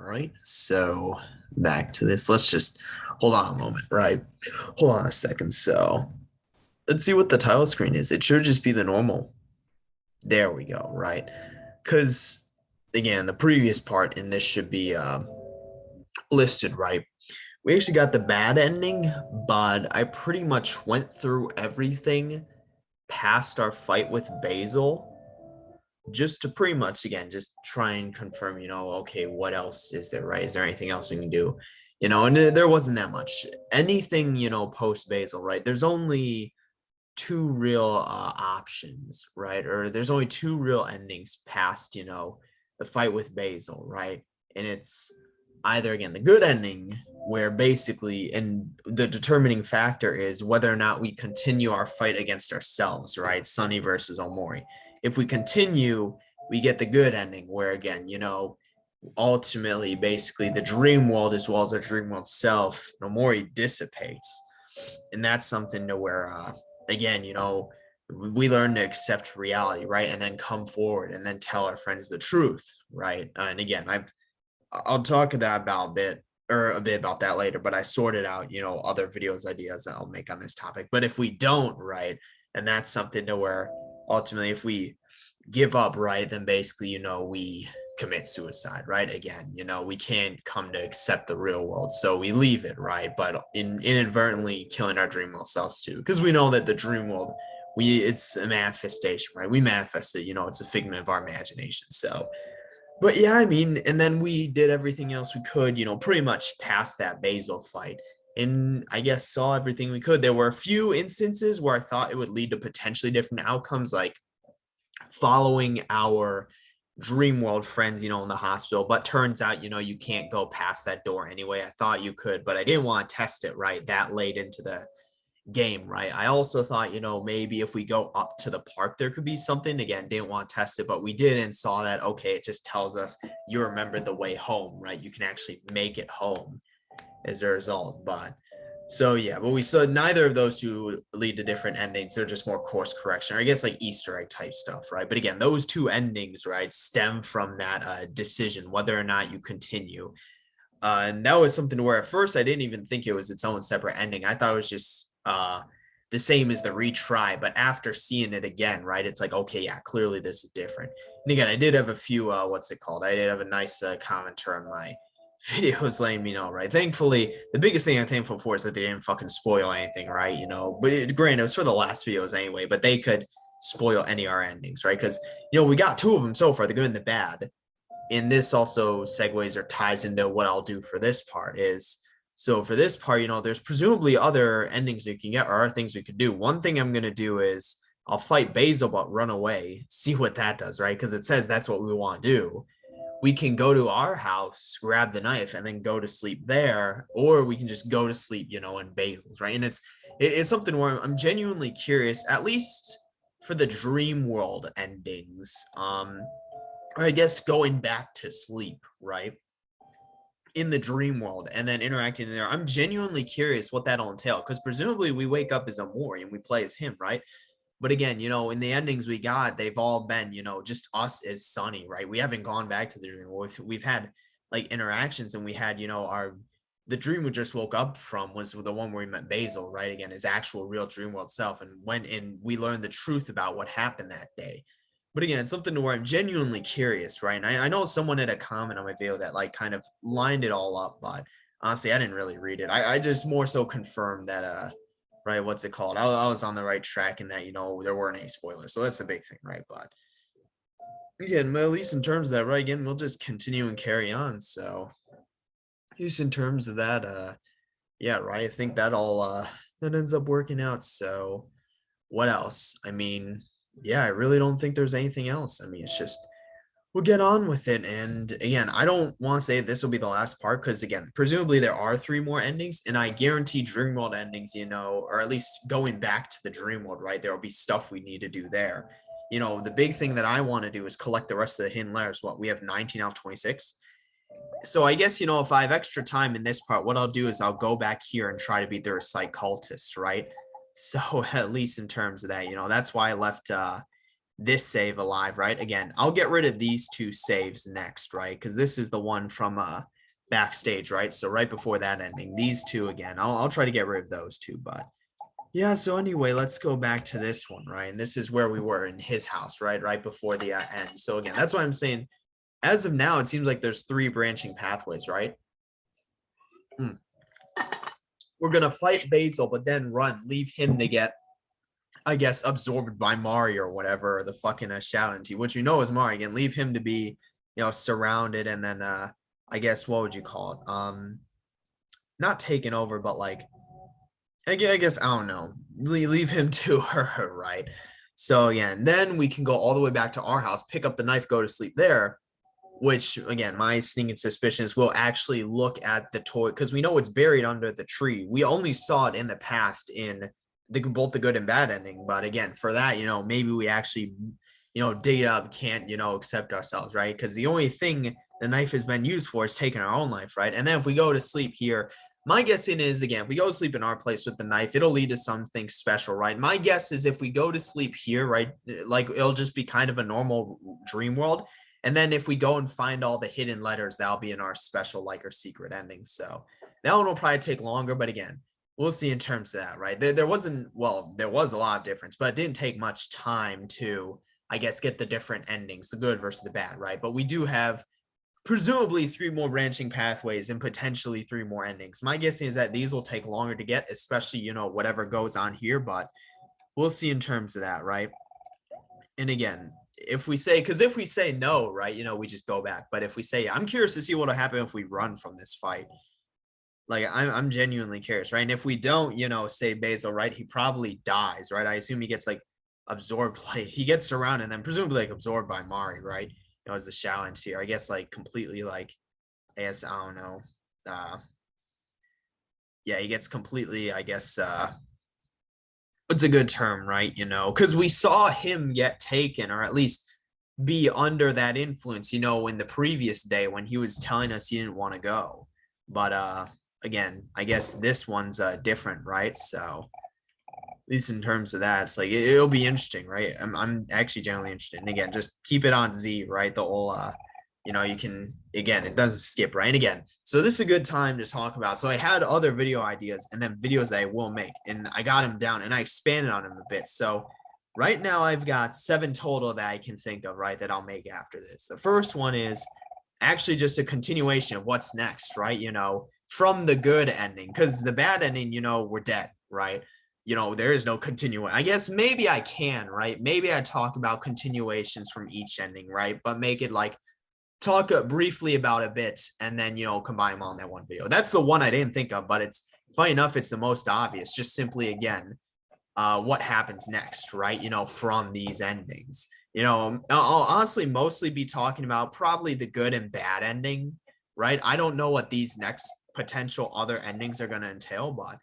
right. So back to this. Let's just hold on a moment, right? Hold on a second. So let's see what the title screen is. It should just be the normal. There we go, right? Because again, the previous part in this should be listed, right? We actually got the bad ending, but I pretty much went through everything past our fight with Basil just to pretty much again just try and confirm, okay, what else is there, right? Is there anything else we can do? And there wasn't that much. Anything, post Basil, right? There's only two real options, right? Or there's only two real endings past, the fight with Basil, right? And it's either again the good ending where basically and the determining factor is whether or not we continue our fight against ourselves, right? Sunny versus Omori. If we continue, we get the good ending where again, ultimately basically the dream world as well as the dream world self, Omori dissipates. And that's something to where again, we learn to accept reality, right? And then come forward and then tell our friends the truth, right? And again, I'll talk about a bit about that later, but I sorted out, other videos ideas that I'll make on this topic. But if we don't, right, and that's something to where ultimately if we give up, right, then basically, we commit suicide, right? Again, we can't come to accept the real world. So we leave it, right? But inadvertently killing our dream world selves too. Because we know that the dream world, it's a manifestation, right? We manifest it, it's a figment of our imagination. So but yeah, I mean, and then we did everything else we could, pretty much past that Basil fight. And I guess saw everything we could. There were a few instances where I thought it would lead to potentially different outcomes, like following our dream world friends, in the hospital. But turns out, you can't go past that door anyway. I thought you could, but I didn't want to test it right that late into the game, right? I also thought, maybe if we go up to the park, there could be something. Again, didn't want to test it, but we did and saw that, okay, it just tells us you remember the way home, right? You can actually make it home as a result. But so yeah, but we saw neither of those two lead to different endings. They're just more course correction, or I guess like Easter egg type stuff, right? But again, those two endings, right, stem from that decision whether or not you continue. And that was something where at first I didn't even think it was its own separate ending. I thought it was just the same as the retry, but after seeing it again, right, it's like, okay, yeah, clearly this is different. And again, I did have a few, what's it called? I did have a nice commenter on my videos letting me know, right? Thankfully, the biggest thing I'm thankful for is that they didn't fucking spoil anything, right? But granted, it was for the last videos anyway, but they could spoil any of our endings, right? Because, we got two of them so far, the good and the bad. And this also segues or ties into what I'll do for this part is so for this part, there's presumably other endings you can get or other things we could do. One thing I'm gonna do is I'll fight Basil but run away, see what that does, right? Because it says that's what we want to do. We can go to our house, grab the knife, and then go to sleep there, or we can just go to sleep, in Basil's, right? And it's something where I'm genuinely curious, at least for the dream world endings. Or I guess going back to sleep, right? In the dream world and then interacting in there. I'm genuinely curious what that'll entail because presumably we wake up as Omori and we play as him, right? But again, in the endings we got, they've all been, just us as Sunny, right? We haven't gone back to the dream world. We've had like interactions and we had, the dream we just woke up from was the one where we met Basil, right? Again, his actual real dream world self. And went and we learned the truth about what happened that day. But again, it's something to where I'm genuinely curious, right? And I know someone had a comment on my video that like kind of lined it all up, but honestly, I didn't really read it. I just more so confirmed that right, what's it called? I was on the right track and that, there weren't any spoilers. So that's the big thing, right? But again, at least in terms of that, right, again, we'll just continue and carry on. So at least in terms of that, yeah, right. I think that all that ends up working out. So what else? I mean, yeah, I really don't think there's anything else. I mean, it's just we'll get on with it. And again, I don't want to say this will be the last part because again, presumably there are three more endings, and I guarantee dream world endings, or at least going back to the dream world, right? There will be stuff we need to do there. The big thing that I want to do is collect the rest of the hidden layers. What we have 19 out of 26. So I guess, if I have extra time in this part, what I'll do is I'll go back here and try to be their psych cultist, right? So at least in terms of that, that's why I left this save alive, right? Again, I'll get rid of these two saves next, right? Because this is the one from backstage, right? So right before that ending, these two again, I'll try to get rid of those two, but yeah. So anyway, let's go back to this one, right? And this is where we were in his house, right? Right before the end. So again, that's why I'm saying as of now, it seems like there's three branching pathways, right? We're gonna fight Basil, but then run, leave him to get, I guess, absorbed by Mari or whatever, the fucking Shalinti, which we know is Mari. Again, leave him to be, surrounded, and then I guess what would you call it? Not taken over, but like I guess I don't know. Leave him to her, right? So again, then we can go all the way back to our house, pick up the knife, go to sleep there. Which again, my sneaking suspicion is we'll actually look at the toy because we know it's buried under the tree. We only saw it in the past in both the good and bad ending. But again, for that, maybe we actually, dig up, can't, accept ourselves, right? Because the only thing the knife has been used for is taking our own life, right? And then if we go to sleep here, my guessing is again, if we go to sleep in our place with the knife, it'll lead to something special, right? My guess is if we go to sleep here, right, like it'll just be kind of a normal dream world. And then if we go and find all the hidden letters, that'll be in our special, like, or secret ending. So that one will probably take longer, but again, we'll see in terms of that, right? There wasn't, well, there was a lot of difference, but it didn't take much time to, I guess, get the different endings, the good versus the bad, right? But we do have presumably three more branching pathways and potentially three more endings. My guessing is that these will take longer to get, especially, whatever goes on here, but we'll see in terms of that, right? And again, if we say no, right, we just go back. But if we say, I'm curious to see what'll happen if we run from this fight. Like I'm genuinely curious, right? And if we don't, say Basil, right, he probably dies, right? I assume he gets like absorbed, like he gets surrounded and then presumably like absorbed by Mari, right? As the challenge here. I guess like completely like I guess I don't know. Yeah, he gets completely, I guess it's a good term, right? Because we saw him get taken or at least be under that influence, in the previous day when he was telling us he didn't want to go. But again, I guess this one's different, right? So at least in terms of that, it's like it'll be interesting, right? I'm actually generally interested. And again, just keep it on Z, right? The whole you can, again, it doesn't skip, right? And again, so this is a good time to talk about. So I had other video ideas and then videos that I will make, and I got them down and I expanded on them a bit. So right now I've got 7 total that I can think of, right, that I'll make after this. The first one is actually just a continuation of what's next, right? From the good ending, because the bad ending, we're dead, right? There is no continuation. I guess maybe I can, right? Maybe I talk about continuations from each ending, right? But make it like talk briefly about a bit and then, combine them all in that one video. That's the one I didn't think of, but it's funny enough, it's the most obvious. Just simply, again, what happens next, right? From these endings. I'll honestly mostly be talking about probably the good and bad ending, right? I don't know what these next potential other endings are going to entail, but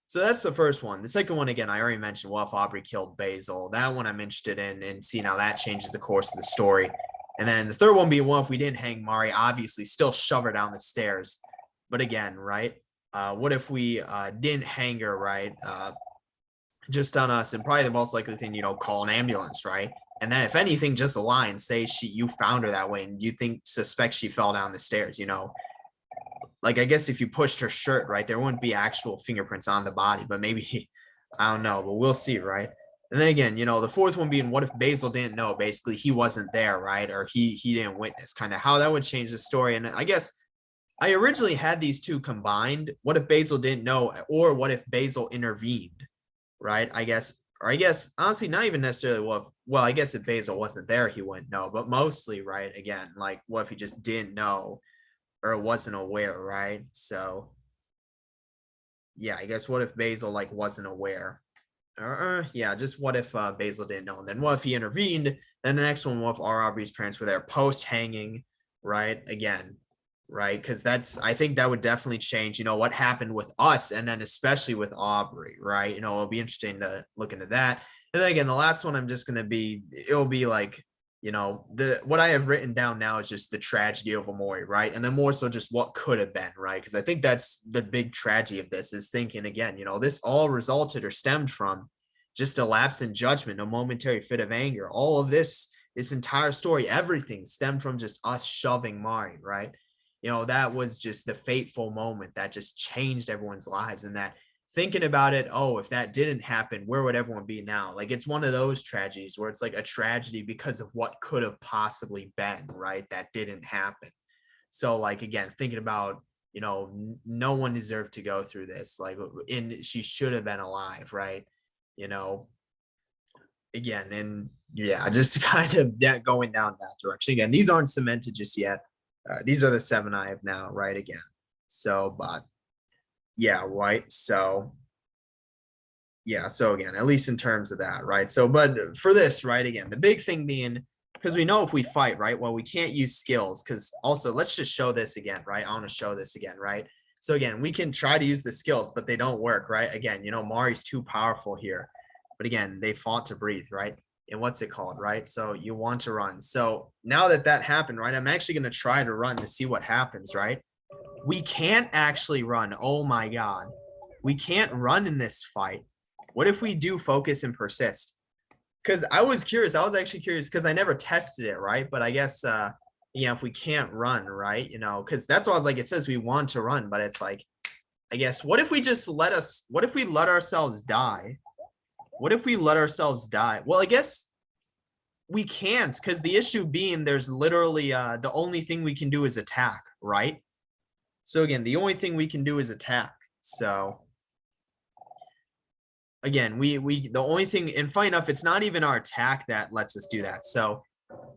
so that's the first one. The second one, again, I already mentioned, what if Aubrey killed Basil? That one I'm interested in and seeing how that changes the course of the story. And then the third one being, what if we didn't hang Mari? Obviously, still shove her down the stairs. But again, right? What if we didn't hang her, right? Just on us, and probably the most likely thing, call an ambulance, right? And then if anything, just a lie and say you found her that way and you suspect she fell down the stairs, like I guess if you pushed her shirt, right, there wouldn't be actual fingerprints on the body, but maybe I don't know, but we'll see, right? And then again, the fourth one being, what if Basil didn't know? Basically, he wasn't there, right? Or he didn't witness, kind of how that would change the story. And I guess I originally had these two combined. What if Basil didn't know, or what if Basil intervened, right? I guess honestly, not even necessarily well, I guess if Basil wasn't there, he wouldn't know, but mostly, right? Again, like what if he just didn't know or wasn't aware, right? So yeah, I guess what if Basil like wasn't aware? Yeah, just what if Basil didn't know? And then what if he intervened? Then the next one, what if Aubrey's parents were there post hanging, right? Again, right? Because I think that would definitely change, what happened with us, and then especially with Aubrey, right? It'll be interesting to look into that. And then again, the last one it'll be like, what I have written down now is just the tragedy of Omori, right? And then more so just what could have been, right? Because I think that's the big tragedy of this, is thinking again, this all resulted or stemmed from just a lapse in judgment, a momentary fit of anger. All of this entire story, everything stemmed from just us shoving Mari, right? that was just the fateful moment that just changed everyone's lives. And that thinking about it, oh, if that didn't happen, where would everyone be now? Like, it's one of those tragedies where it's like a tragedy because of what could have possibly been, right? That didn't happen. So, like, again, thinking about, no one deserved to go through this. Like, and she should have been alive, right? You know, again, and yeah, just kind of going down that direction. Again, these aren't cemented just yet. These are the 7 I have now, right? Again. So, but yeah, right. So, yeah. So again, at least in terms of that, right? So, but for this, right? Again, the big thing being, because we know if we fight, right? Well, we can't use skills, because also let's just show this again, right? I want to show this again, right? So again, we can try to use the skills, but they don't work, right? Again, Mari's too powerful here. But again, they fought to breathe, right? And what's it called, right? So you want to run. So now that happened, right? I'm actually going to try to run to see what happens, right? We can't actually run. Oh my God. We can't run in this fight. What if we do focus and persist? Because I was curious. I was actually curious because I never tested it, right? But I guess, if we can't run, right? Because that's why I was like, it says we want to run, but it's like, I guess, what if we let ourselves die? What if we let ourselves die? Well, I guess we can't, because the issue being there's literally the only thing we can do is attack, right? So again, the only thing we can do is attack. So again, we the only thing, and funny enough, it's not even our attack that lets us do that. So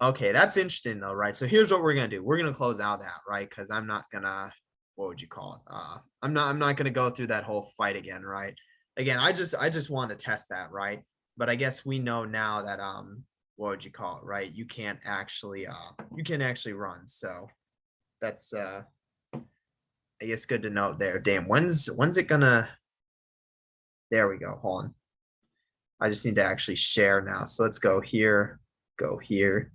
okay, that's interesting though, right? So here's what we're gonna do. We're gonna close out that, right? Because I'm not gonna, what would you call it? I'm not gonna go through that whole fight again, right? Again, I just want to test that, right? But I guess we know now that what would you call it, right? You can't actually run. So that's I guess good to know there. Damn, when's it gonna, there we go. Hold on. I just need to actually share now. So let's go here, go here.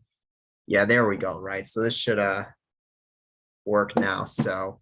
Yeah, there we go, right? So this should work now. So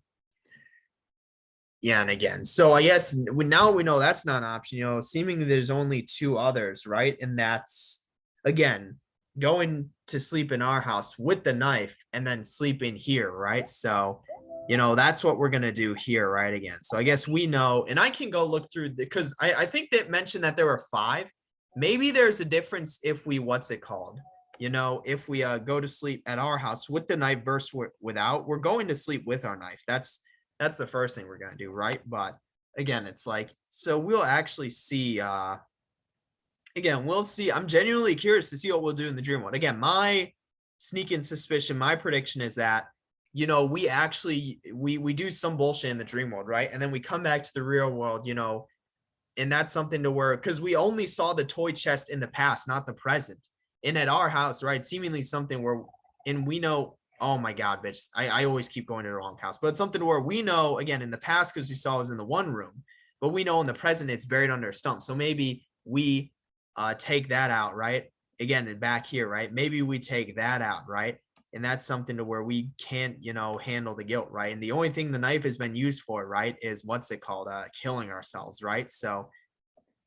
yeah, and again, so I guess now we know that's not an option. Seemingly there's only 2 others, right? And that's, again, going to sleep in our house with the knife and then sleeping here, right? So, that's what we're going to do here, right? Again, so I guess we know, and I can go look through, because I think they mentioned that there were 5. Maybe there's a difference if we, what's it called? If we go to sleep at our house with the knife versus without, we're going to sleep with our knife. That's the first thing we're going to do, right? But again, it's like, so we'll actually see, again, we'll see. I'm genuinely curious to see what we'll do in the dream world. Again, my sneaking suspicion, my prediction is that, we actually, we do some bullshit in the dream world, right? And then we come back to the real world, and that's something to where, because we only saw the toy chest in the past, not the present. And at our house, right, seemingly something where, and we know, oh my God, bitch, I always keep going to the wrong house, but it's something where we know, again, in the past, because we saw it was in the one room, but we know in the present it's buried under a stump. So maybe we take that out, right? Again, and back here, right? Maybe we take that out, right? And that's something to where we can't, handle the guilt, right? And the only thing the knife has been used for, right, is what's it called? Killing ourselves, right? So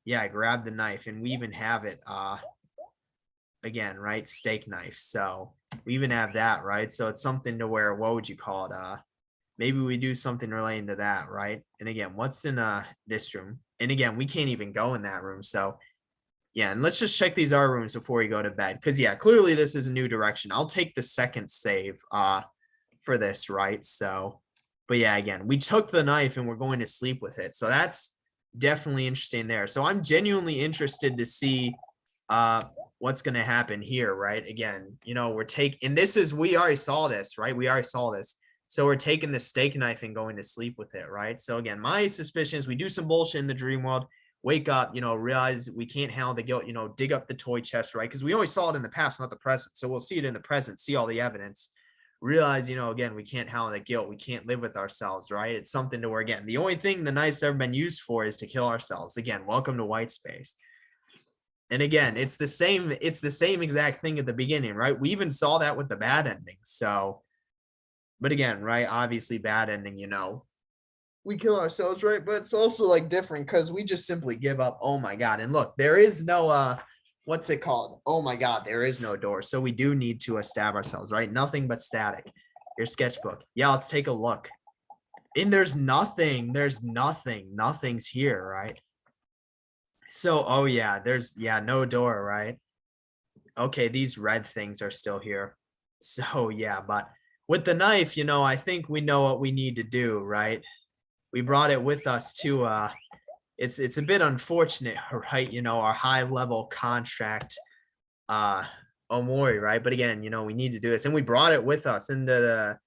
yeah, grab the knife, and we even have it, again, right? Steak knife. So we even have that, right? So it's something to where, what would you call it? Maybe we do something relating to that, right? And again, what's in this room? And again, we can't even go in that room. So yeah, and let's just check these other rooms before we go to bed. Because yeah, clearly this is a new direction. I'll take the second save for this, right? So, but yeah, again, we took the knife and we're going to sleep with it. So that's definitely interesting there. So I'm genuinely interested to see what's going to happen here, right? Again, we're taking, and this is, we already saw this, right? We already saw this. So we're taking the steak knife and going to sleep with it, right? So again, my suspicion is we do some bullshit in the dream world, wake up, realize we can't handle the guilt, dig up the toy chest, right? Because we always saw it in the past, not the present. So we'll see it in the present, see all the evidence, realize, again, we can't handle the guilt. We can't live with ourselves, right? It's something to where, again, the only thing the knife's ever been used for is to kill ourselves. Again, welcome to white space. And again, it's the same exact thing at the beginning, right? We even saw that with the bad ending. So, but again, right, obviously bad ending, we kill ourselves, right? But it's also like different because we just simply give up. Oh my God. And look, there is no what's it called? Oh my God, there is no door. So we do need to stab ourselves, right? Nothing but static. Your sketchbook. Yeah, let's take a look. And there's nothing. There's nothing. Nothing's here, right? So, oh yeah, there's no door, right? Okay, these red things are still here. So yeah, but with the knife, I think we know what we need to do, right? We brought it with us to it's a bit unfortunate, right? Our high level contract Omori, right? But again, we need to do this. And we brought it with us into the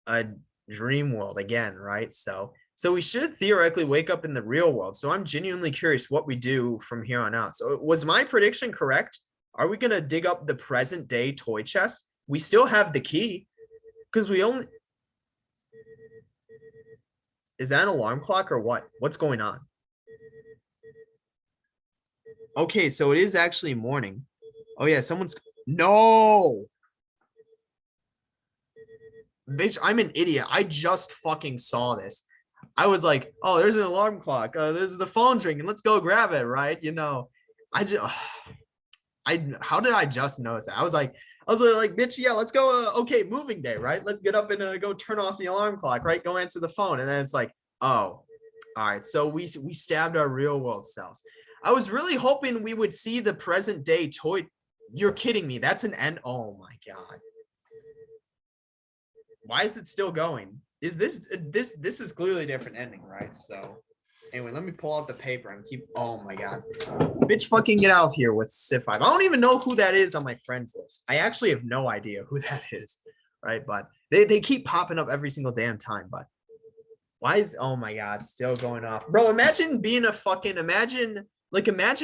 a dream world again, right? So we should theoretically wake up in the real world. So I'm genuinely curious what we do from here on out. So was my prediction correct? Are we gonna dig up the present day toy chest? We still have the key because we only is that an alarm clock or what? What's going on? Okay, so it is actually morning. Oh yeah, someone's no. Bitch, I'm an idiot. I just fucking saw this. I was like, oh, there's an alarm clock. There's the phone's ringing. Let's go grab it, right? I just how did I just notice that? I was like, bitch, yeah, let's go. Okay, moving day, right? Let's get up and go turn off the alarm clock, right? Go answer the phone. And then it's like, oh, all right. So we stabbed our real world selves. I was really hoping we would see the present day toy. You're kidding me. That's an end. Oh my God. Why is it still going? Is this is clearly a different ending, right? So anyway, let me pull out the paper and keep. Oh my God, bitch, fucking get out of here with Civ 5. I don't even know who that is on my friends list. I actually have no idea who that is, right? But they keep popping up every single damn time. But why is oh my God still going off, bro? Imagine being a fucking imagine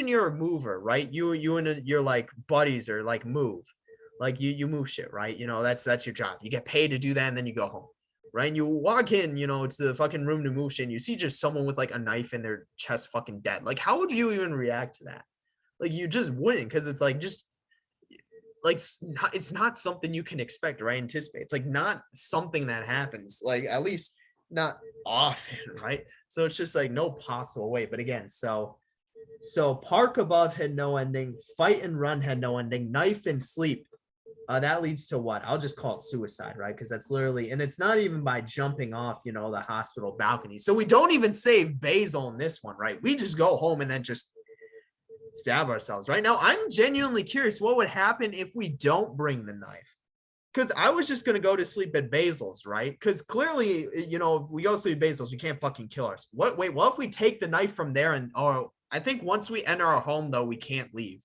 you're a mover, right? You and your like buddies are like move. Like you move shit, right? That's your job. You get paid to do that, and then you go home, right? And you walk in, to the fucking room to move shit, and you see just someone with like a knife in their chest, fucking dead. Like, how would you even react to that? Like, you just wouldn't, because it's like just like it's not something you can expect or anticipate. It's like not something that happens, like at least not often, right? So it's just like no possible way. But again, so park above had no ending, fight and run had no ending, knife and sleep. That leads to what? I'll just call it suicide, right? Because that's literally, and it's not even by jumping off, the hospital balcony. So we don't even save Basil in this one, right? We just go home and then just stab ourselves. Right now, I'm genuinely curious what would happen if we don't bring the knife. Because I was just gonna go to sleep at Basil's, right? Because clearly, if we go to sleep at Basil's, we can't fucking kill us. Wait, what if we take the knife from there and I think once we enter our home though, we can't leave.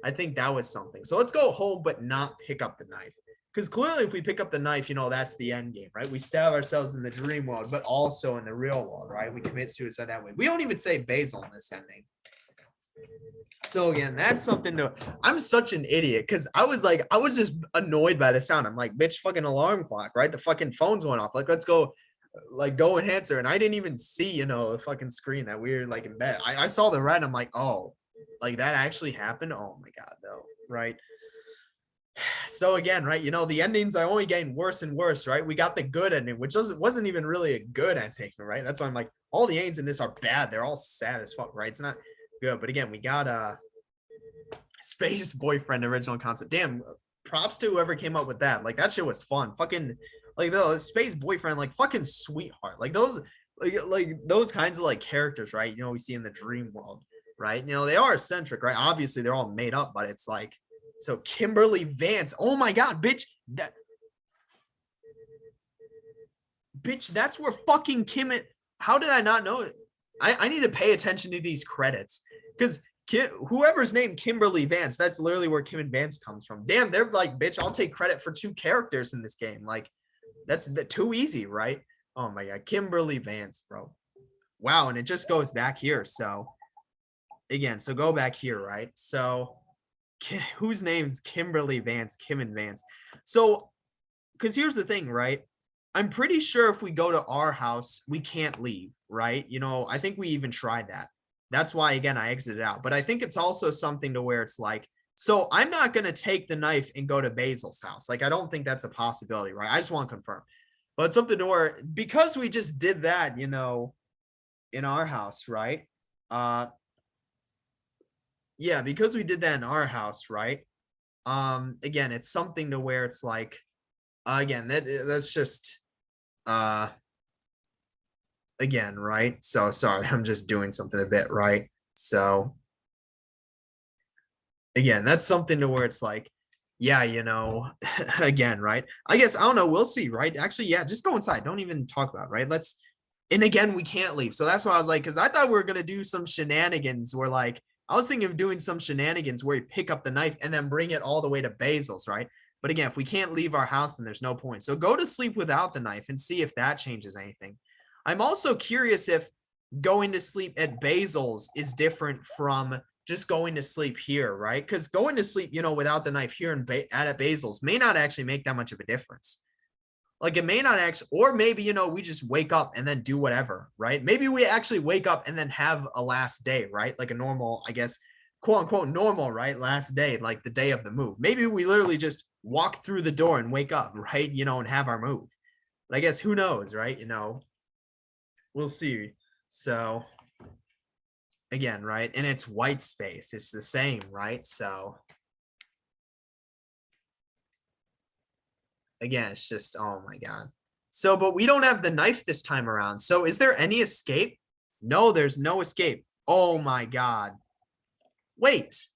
I think that was something. So let's go home, but not pick up the knife. Because clearly, if we pick up the knife, that's the end game, right? We stab ourselves in the dream world, but also in the real world, right? We commit suicide that way. We don't even say Basil in this ending. So again, that's something to. I'm such an idiot because I was just annoyed by the sound. I'm like, bitch, fucking alarm clock, right? The fucking phone's going off. Like, let's go. Like go and answer. And I didn't even see, the fucking screen that we were like in bed. I saw the red. I'm like, oh. Like that actually happened. Oh my God, though, right? So again, right? The endings are only getting worse and worse, right? We got the good ending, which wasn't even really a good ending, right? That's why I'm like, all the endings in this are bad. They're all sad as fuck, right? It's not good. But again, we got Space Boyfriend original concept. Damn, props to whoever came up with that. Like that shit was fun. Fucking like the Space Boyfriend, like fucking sweetheart. Like those like those kinds of like characters, right? We see in the dream world. Right? They are eccentric, right? Obviously, they're all made up, but it's like, so Kimberly Vance. Oh my God, bitch. That's where fucking how did I not know it? I need to pay attention to these credits because whoever's named Kimberly Vance, that's literally where Kim and Vance comes from. Damn, they're like, bitch, I'll take credit for 2 characters in this game. Like, that's too easy, right? Oh my God, Kimberly Vance, bro. Wow, and it just goes back here, so. Again, so go back here, right? So whose name's Kimberly Vance, Kim and Vance? So, because here's the thing, right? I'm pretty sure if we go to our house, we can't leave, right? I think we even tried that. That's why, again, I exited out. But I think it's also something to where it's like, so I'm not going to take the knife and go to Basil's house. Like, I don't think that's a possibility, right? I just want to confirm. But it's something to where, because we just did that, in our house, right? Yeah, because we did that in our house, right? Again, it's something to where it's like, Again, that's just again, right? So sorry, I'm just doing something a bit, right? So again, that's something to where it's like, yeah, again, right? I guess I don't know, we'll see, right? Actually, yeah, just go inside. Don't even talk about it, right? Let's and again, we can't leave. So that's why I was like, because I thought we were gonna do some shenanigans where like I was thinking of doing some shenanigans where you pick up the knife and then bring it all the way to Basil's, right? But again, if we can't leave our house, then there's no point. So go to sleep without the knife and see if that changes anything. I'm also curious if going to sleep at Basil's is different from just going to sleep here, right? Because going to sleep, without the knife here and at Basil's may not actually make that much of a difference. Like it may not actually, or maybe, we just wake up and then do whatever, right? Maybe we actually wake up and then have a last day, right? Like a normal, I guess, quote unquote normal, right? Last day, like the day of the move. Maybe we literally just walk through the door and wake up, right? And have our move. But I guess who knows, right? We'll see. So again, right? And it's white space. It's the same, right? So again, it's just, oh my God. So, but we don't have the knife this time around. So is there any escape? No, there's no escape. Oh my God. Wait.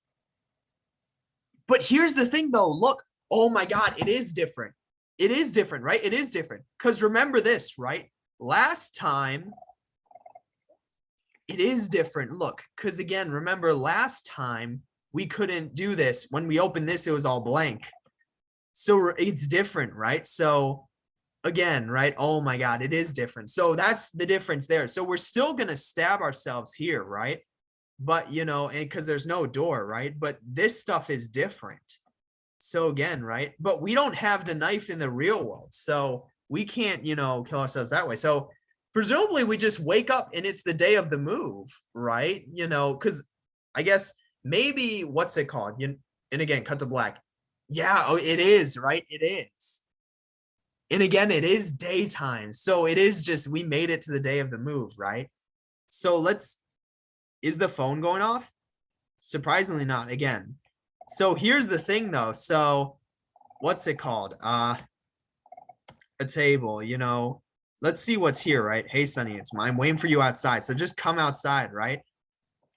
But here's the thing though. Look, oh my God, it is different. It is different, right? It is different. Because remember this, right? Last time, it is different. Look, because again, remember last time we couldn't do this. When we opened this, it was all blank. So it's different, right? So again, right? Oh my God, it is different. So that's the difference there. So we're still going to stab ourselves here, right? But, and because there's no door, right? But this stuff is different. So again, right? But we don't have the knife in the real world. So we can't, kill ourselves that way. So presumably we just wake up and it's the day of the move, right? Because I guess maybe what's it called? And again, cut to black. Yeah, oh, it is, right? It is. And again, it is daytime. So it is just, we made it to the day of the move, right? So is the phone going off? Surprisingly not, again. So here's the thing though. So what's it called? A table, let's see what's here, right? Hey, Sonny, it's mine. I'm waiting for you outside. So just come outside, right?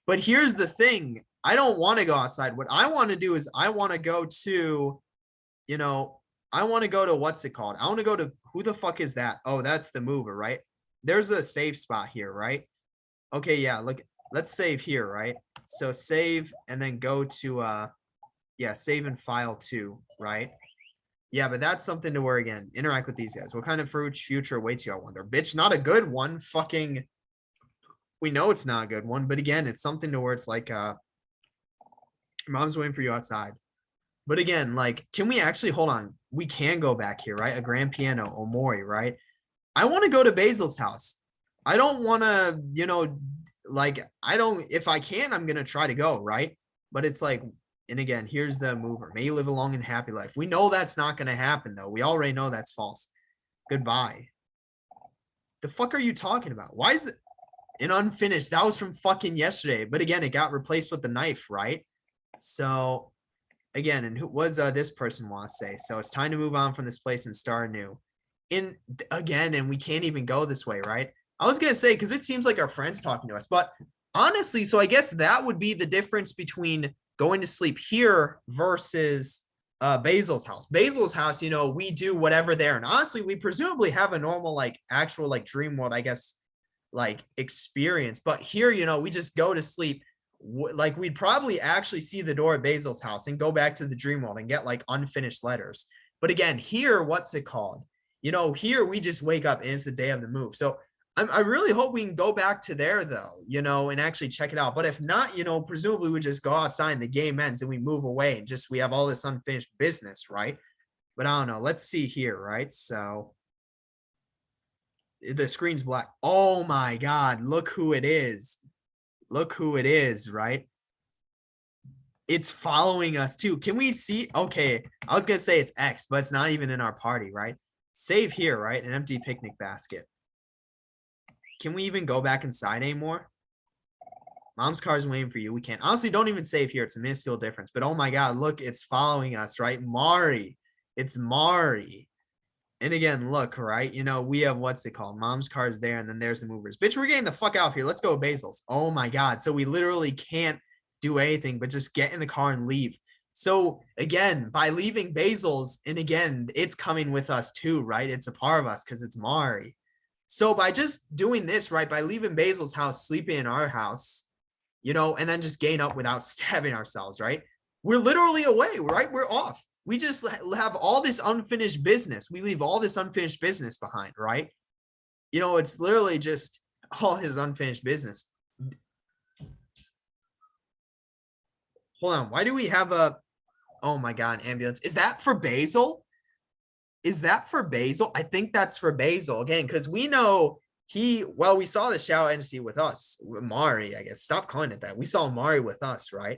But here's the thing. I don't want to go outside. What I want to do is I want to go to, I want to go to what's it called? I want to go to who the fuck is that? Oh, that's the mover, right? There's a save spot here, right? Okay, yeah, look, let's save here, right? So save and then go to yeah, save and file 2, right? Yeah, but that's something to where again, interact with these guys. What kind of future awaits you, I wonder? Bitch, not a good one. Fucking we know it's not a good one, but again, it's something to where it's like mom's waiting for you outside. But again, like, can we actually hold on? We can go back here, right? A grand piano, Omori, right? I want to go to Basil's house. I don't want to, like, I don't, if I can, I'm going to try to go, right? But it's like, and again, here's the mover. May you live a long and happy life. We know that's not going to happen, though. We already know that's false. Goodbye. The fuck are you talking about? Why is it an unfinished? That was from fucking yesterday. But again, it got replaced with the knife, right? So again, and who was this person want to say? So it's time to move on from this place and start anew. And again, and we can't even go this way, right? I was gonna say because it seems like our friends talking to us, but honestly, so I guess that would be the difference between going to sleep here versus Basil's house. Basil's house, we do whatever there, and honestly, we presumably have a normal, like, actual, like, dream world, I guess, like, experience. But here, we just go to sleep. Like, we'd probably actually see the door at Basil's house and go back to the dream world and get like unfinished letters. But again, here, what's it called? Here we just wake up and it's the day of the move. So I really hope we can go back to there though, and actually check it out. But if not, presumably we just go outside and the game ends and we move away and just we have all this unfinished business, right? But I don't know. Let's see here, right? So the screen's black. Oh my God, look who it is. Look who it is, right? It's following us too. Can we see? Okay, I was gonna say it's X, but it's not even in our party, right? Save here, right? An empty picnic basket. Can we even go back inside anymore? Mom's car is waiting for you. We can't. Honestly, don't even save here. It's a minuscule difference. But oh my God, look, it's following us, right? Mari. It's Mari. And again, look, right? We have what's it called? Mom's car's there, and then there's the movers. Bitch, we're getting the fuck out of here. Let's go Basil's. Oh my God. So we literally can't do anything but just get in the car and leave. So again, by leaving Basil's, and again, it's coming with us too, right? It's a part of us because it's Mari. So by just doing this, right, by leaving Basil's house, sleeping in our house, and then just getting up without stabbing ourselves, right? We're literally away, right? We're off. We just have all this unfinished business. We leave all this unfinished business behind, right? It's literally just all his unfinished business. Hold on. Why do we have oh my God, ambulance? Is that for Basil? Is that for Basil? I think that's for Basil again, because we know we saw the shadow entity with us, with Mari, I guess. Stop calling it that. We saw Mari with us, right?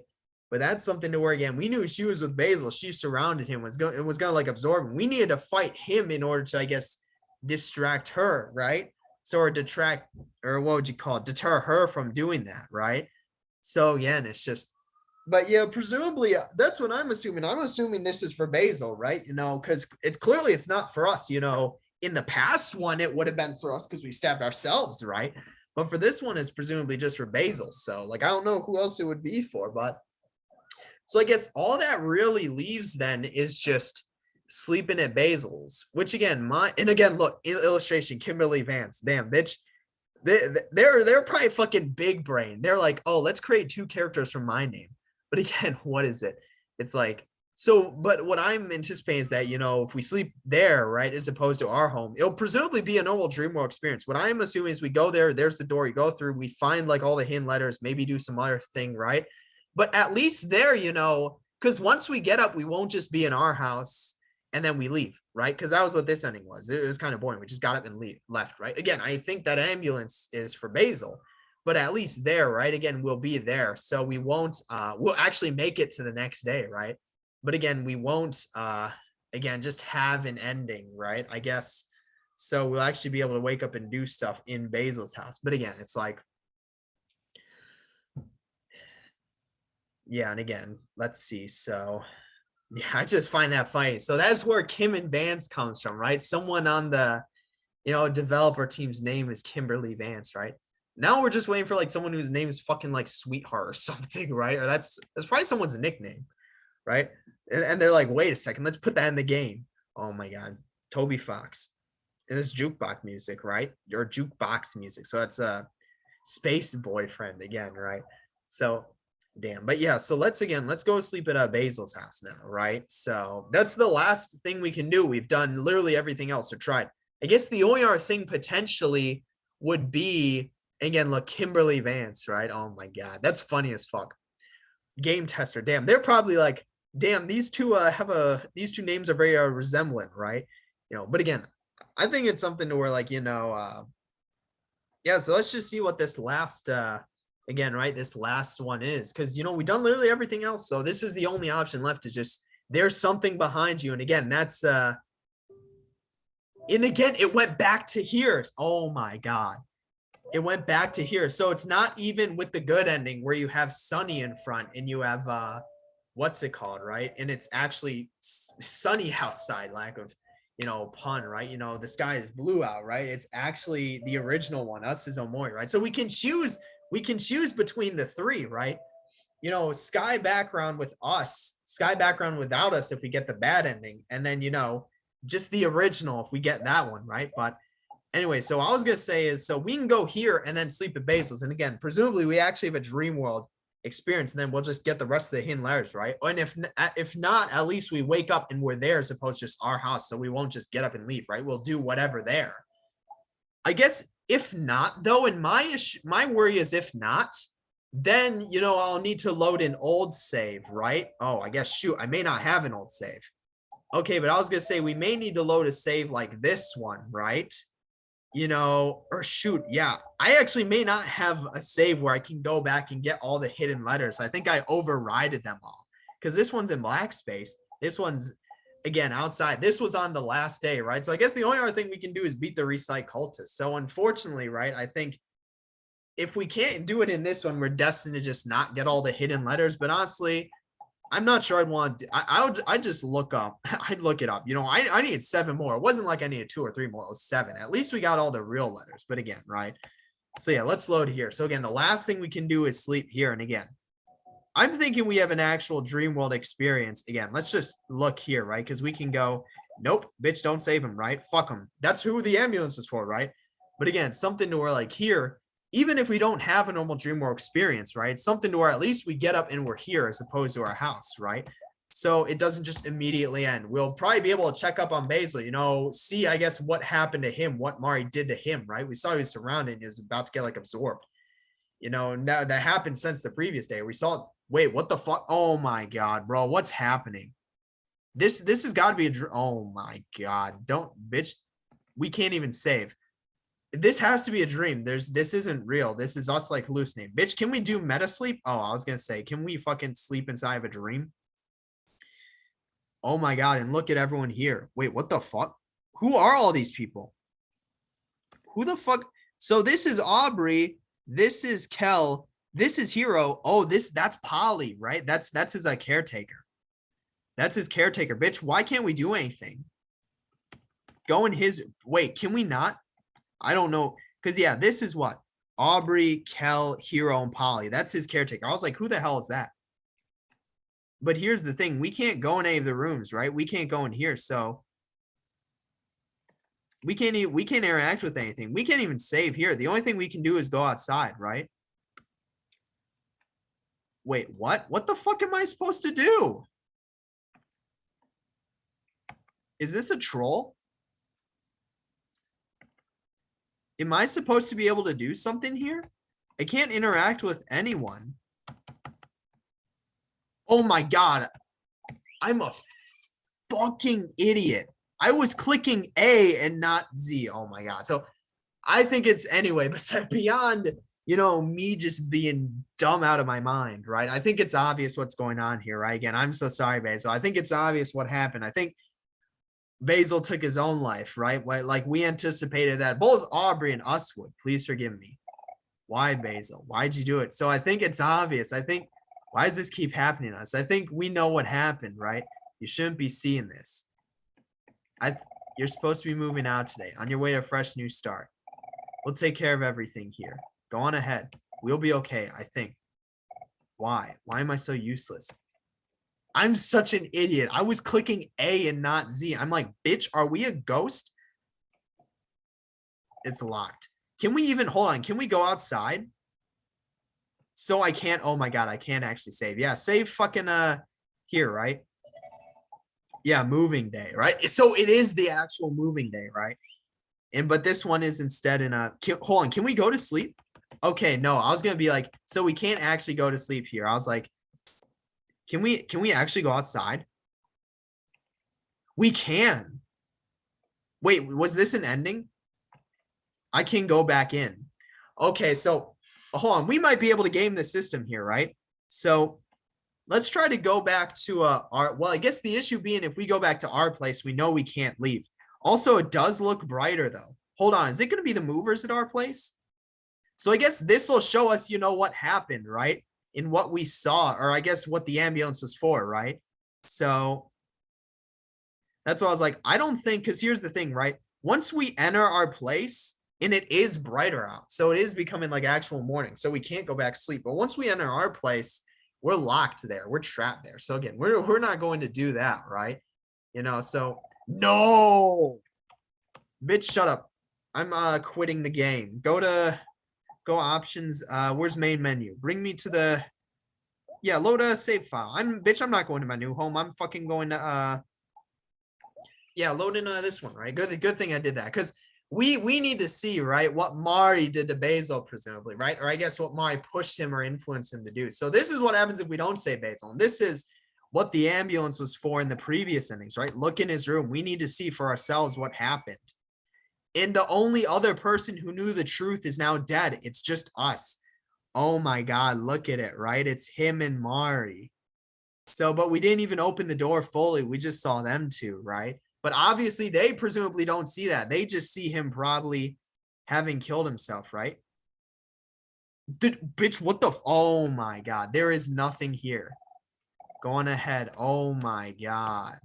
But that's something to where, again, we knew she was with Basil. She surrounded him, was going to like absorb him. We needed to fight him in order to, I guess, distract her, right? So, or detract, or what would you call it? Deter her from doing that, right? So, again, it's just, but yeah, presumably that's what I'm assuming. I'm assuming this is for Basil, right? Because it's not for us. In the past one, it would have been for us because we stabbed ourselves, right? But for this one, it's presumably just for Basil. So, like, I don't know who else it would be for, but so I guess all that really leaves then is just sleeping at Basil's, which again, look, illustration, Kimberly Vance, damn bitch. They're probably fucking big brain. They're like, oh, let's create 2 characters from my name. But again, what is it? It's like, so, but what I'm anticipating is that, if we sleep there, right, as opposed to our home, it'll presumably be a normal dream world experience. What I'm assuming is we go there, there's the door you go through, we find like all the hidden letters, maybe do some other thing, right? But at least there, because once we get up, we won't just be in our house and then we leave, right? Because that was what this ending was. It was kind of boring. We just got up and left, right? Again, I think that ambulance is for Basil, but at least there, right? Again, we'll be there. So we won't, we'll actually make it to the next day, right? But again, we won't, again, just have an ending, right? I guess. So we'll actually be able to wake up and do stuff in Basil's house. But again, it's like, yeah, and again, let's see. So, yeah, I just find that funny. So that's where Kim and Vance comes from, right? Someone on the, developer team's name is Kimberly Vance, right? Now we're just waiting for like someone whose name is fucking like Sweetheart or something, right? Or that's probably someone's nickname, right? And they're like, wait a second, let's put that in the game. Oh my God, Toby Fox. And this jukebox music, right? Or jukebox music. So that's a space boyfriend again, right? So damn, but yeah, so let's go sleep at Basil's house now, right? So that's the last thing we can do. We've done literally everything else or tried. I guess the only other thing potentially would be, again, look, Kimberly Vance, right? Oh my God, that's funny as fuck. Game tester, damn, they're probably like, damn, these two these two names are very resemblant, right? But again, I think it's something to where like, yeah, so let's just see what this last again, right, this last one is, because we've done literally everything else, so this is the only option left, is just there's something behind you. And again, that's and again, it went back to here. Oh my God, it went back to here. So it's not even with the good ending where you have sunny in front and you have what's it called, right? And it's actually sunny outside, lack of pun, right? The sky is blue out, right? It's actually the original one. Us is Omori, right? So we can choose between the 3, right? Sky background with us, sky background without us if we get the bad ending, and then just the original if we get that one, right? But anyway, so I was gonna say is, so we can go here and then sleep at Basil's, and again, presumably we actually have a dream world experience, and then we'll just get the rest of the hidden letters, right? And if not, at least we wake up and we're there as opposed to just our house, so we won't just get up and leave, right? We'll do whatever there. I guess if not, though, and my worry is if not, then I'll need to load an old save, right? Oh, I guess, shoot, I may not have an old save. Okay, but I was gonna say we may need to load a save like this one, right? Or shoot, yeah, I actually may not have a save where I can go back and get all the hidden letters. I think I overrided them all because this one's in black space. This one's, again, outside. This was on the last day, right? So I guess the only other thing we can do is beat the Recite Cultist. So unfortunately, right, I think if we can't do it in this one, we're destined to just not get all the hidden letters. But honestly, I'm not sure I'd want to, I'd just look up. I'd look it up. You know, I needed 7 more. It wasn't like I needed 2 or 3 more. It was 7. At least we got all the real letters. But again, right? So yeah, let's load here. So again, the last thing we can do is sleep here. And again, I'm thinking we have an actual dream world experience. Again, let's just look here, right? Because we can go, nope, bitch, don't save him, right? Fuck him. That's who the ambulance is for, right? But again, something to where like here, even if we don't have a normal dream world experience, right? Something to where at least we get up and we're here as opposed to our house, right? So it doesn't just immediately end. We'll probably be able to check up on Basil, you know, see, I guess, what happened to him, what Mari did to him, right? We saw he was surrounded, he was about to get like absorbed, you know, and that happened since the previous day. We saw, wait, what the fuck? Oh my God, bro, what's happening? This has got to be oh my God, don't, bitch, we can't even save. This has to be a dream. This isn't real. This is us like hallucinating. Bitch, can we do meta sleep? Oh, I was gonna say, can we fucking sleep inside of a dream? Oh my God, and look at everyone here. Wait, what the fuck? Who are all these people? Who the fuck? So this is Aubrey. This is Kel. This is Hero. Oh, that's Polly, right? That's his caretaker. That's his caretaker. Bitch, why can't we do anything? Go in his, wait, can we not? I don't know. Because, yeah, this is what? Aubrey, Kel, Hero, and Polly. That's his caretaker. I was like, who the hell is that? But here's the thing. We can't go in any of the rooms, right? We can't go in here. So we can't interact with anything. We can't even save here. The only thing we can do is go outside, right? Wait, what? What the fuck am I supposed to do? Is this a troll? Am I supposed to be able to do something here? I can't interact with anyone. Oh my God. I'm a fucking idiot. I was clicking A and not Z. Oh my God. So I think it's anyway, but beyond, you know, me just being dumb out of my mind, right? I think it's obvious what's going on here, right? Again, I'm so sorry, Basil. I think it's obvious what happened. I think Basil took his own life, right? Like we anticipated that both Aubrey and us would. Please forgive me. Why, Basil? Why'd you do it? So I think it's obvious. I think, why does this keep happening to us? I think we know what happened, right? You shouldn't be seeing this. You're supposed to be moving out today on your way to a fresh new start. We'll take care of everything here. Go on ahead. We'll be okay, I think. Why? Why am I so useless? I'm such an idiot. I was clicking A and not Z. I'm like, bitch, are we a ghost? It's locked. Can we even, hold on, can we go outside? So I can't, oh my God, I can't actually save. Yeah, save fucking here, right? Yeah, moving day, right? So it is the actual moving day, right? And but this one is instead in a, hold on, can we go to sleep? Okay, no, I was gonna be like, so we can't actually go to sleep here. I was like, can we actually go outside? We can. Wait, was this an ending? I can go back in. Okay, so hold on. We might be able to game the system here, right? So let's try to go back to our, well, I guess the issue being if we go back to our place, we know we can't leave. Also, it does look brighter though. Hold on, is it going to be the movers at our place? So I guess this will show us, you know, what happened, right? In what we saw, or I guess what the ambulance was for, right? So that's why I was like, I don't think, because here's the thing, right? Once we enter our place, and it is brighter out, so it is becoming like actual morning, so we can't go back to sleep. But once we enter our place, we're locked there. We're trapped there. So again, we're not going to do that, right? You know, so no. Bitch, shut up. I'm quitting the game. Go options. Where's main menu? Bring me to the, yeah, load a save file. I'm not going to my new home. I'm fucking going to yeah, load in this one, right? Good thing I did that, because we need to see, right, what Mari did to Basil, presumably, right? Or I guess what Mari pushed him or influenced him to do. So this is what happens if we don't save Basil. And this is what the ambulance was for in the previous innings, right? Look in his room. We need to see for ourselves what happened. And the only other person who knew the truth is now dead. It's just us. Oh my God, look at it, right? It's him and Mari. So, but we didn't even open the door fully. We just saw them two, right? But obviously they presumably don't see that. They just see him probably having killed himself, right? Bitch, what the, oh my God, there is nothing here. Going ahead. Oh my God.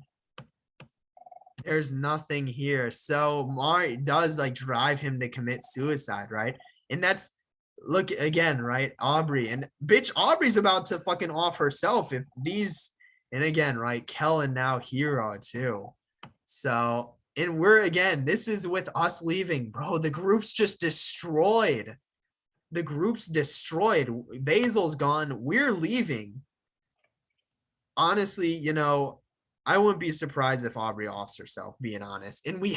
There's nothing here. So Mari does like drive him to commit suicide, right? And that's look again, right? Aubrey and bitch, Aubrey's about to fucking off herself if these and again, right? Kellen now hero too. So and we're again, this is with us leaving, bro. The group's just destroyed. The group's destroyed. Basil's gone. We're leaving. Honestly, you know, I wouldn't be surprised if Aubrey offs herself, being honest. And we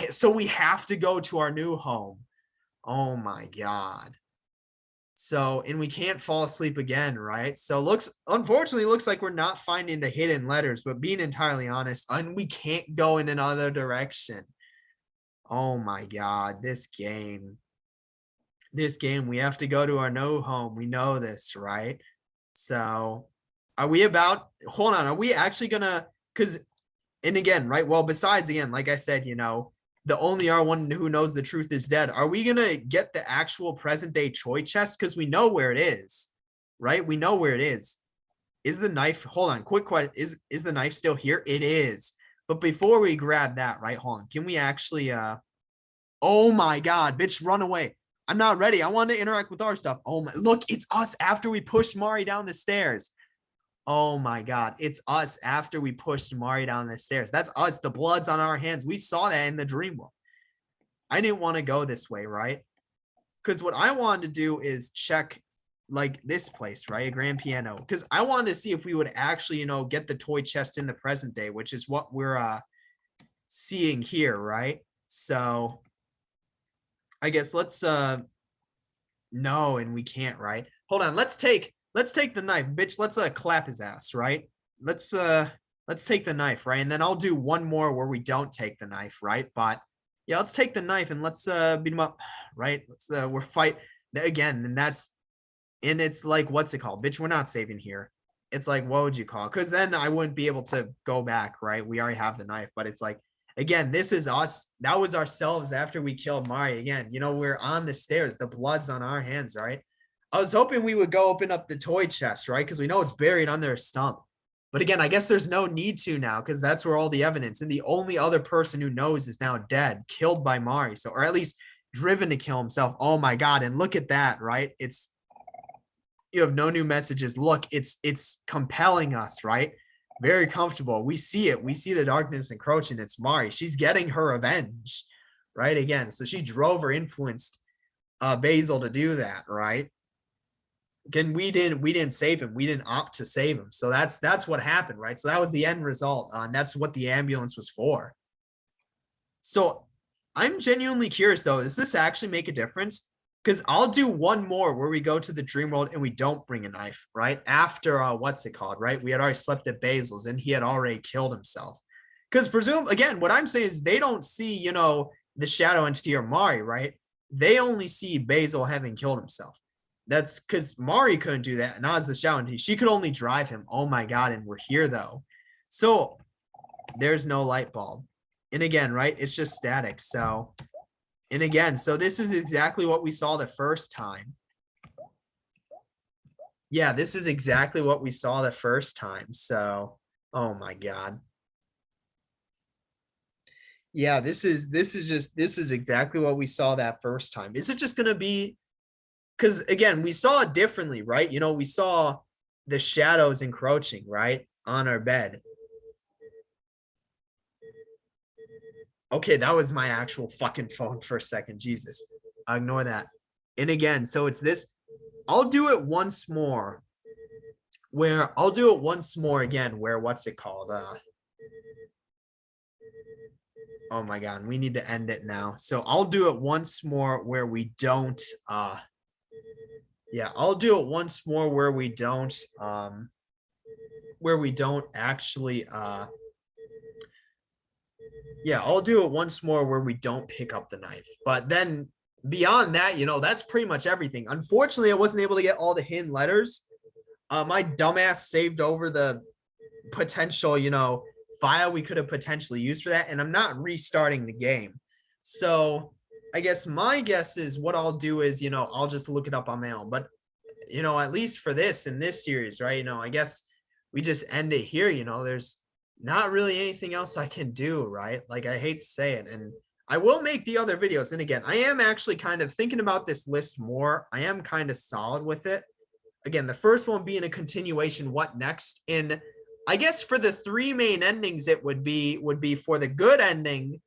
have to go to our new home. Oh my God. So, and we can't fall asleep again, right? So unfortunately, looks like we're not finding the hidden letters, but being entirely honest, and we can't go in another direction. Oh my God, this game, we have to go to our new home. We know this, right? So are we hold on, are we actually gonna, because, and again, right, well, besides, again, like I said, you know, the only R1 who knows the truth is dead. Are we gonna get the actual present day Choi chest? Because we know where it is, right? We know where it is. Is the knife, hold on, quick question, is the knife still here? It is. But before we grab that, right, hold on, can we actually, oh my God, bitch, run away. I'm not ready. I want to interact with our stuff. Oh my, look, it's us after we pushed Mari down the stairs. Oh my God, it's us after we pushed Mari down the stairs. That's us. The blood's on our hands. We saw that in the dream world. I didn't want to go this way, right? Because what I wanted to do is check like this place, right? A grand piano. Because I wanted to see if we would actually, you know, get the toy chest in the present day, which is what we're seeing here, right? So I guess let's no, and we can't, right? Hold on, let's take the knife, bitch. Let's clap his ass, right? Let's take the knife, right? And then I'll do one more where we don't take the knife, right? But yeah, let's take the knife and let's beat him up, right? Let's we're fight again, and it's like, what's it called? Bitch, we're not saving here. It's like, what would you call it? Because then I wouldn't be able to go back, right? We already have the knife, but it's like, again, this is us. That was ourselves after we killed Mari. Again, you know, we're on the stairs. The blood's on our hands, right? I was hoping we would go open up the toy chest, right? Because we know it's buried under a stump. But again, I guess there's no need to now because that's where all the evidence. And the only other person who knows is now dead, killed by Mari. So, or at least driven to kill himself. Oh my God. And look at that, right? You have no new messages. Look, it's compelling us, right? Very comfortable. We see it. We see the darkness encroaching. It's Mari. She's getting her revenge, right? Again, so she drove or influenced Basil to do that, right? Again, we didn't save him. We didn't opt to save him. So that's what happened, right? So that was the end result, and that's what the ambulance was for. So I'm genuinely curious though. Does this actually make a difference? Because I'll do one more where we go to the dream world and we don't bring a knife, right? After what's it called, right? We had already slept at Basil's and he had already killed himself. Because again, what I'm saying is they don't see, you know, the shadow entity or Mari, right? They only see Basil having killed himself. That's because Mari couldn't do that. Not as the shadow entity. She could only drive him. Oh my God. And we're here though. So there's no light bulb. And again, right? It's just static. So and again, so this is exactly what we saw the first time. Yeah, this is exactly what we saw the first time. So, oh my God. Yeah, this is exactly what we saw that first time. Is it just going to be, because again, we saw it differently, right? You know, we saw the shadows encroaching, right, on our bed. Okay, that was my actual fucking phone for a second. Jesus. Ignore that. And again, so it's this. I'll do it once more. Where I'll do it once more again, where what's it called? Oh my God, we need to end it now. So I'll do it once more where we don't yeah, I'll do it once more where we don't actually yeah, I'll do it once more where we don't pick up the knife. But then beyond that, you know, that's pretty much everything. Unfortunately, I wasn't able to get all the hidden letters. My dumbass saved over the potential, you know, file we could have potentially used for that. And I'm not restarting the game. So I guess my guess is what I'll do is, you know, I'll just look it up on my own. But, you know, at least for this in this series, right? You know, I guess we just end it here. There's not really anything else I can do, right? Like, I hate to say it. And I will make the other videos. And again, I am actually kind of thinking about this list more. I am kind of solid with it. Again, the first one being a continuation, what next? And I guess for the three main endings, it would be for the good ending,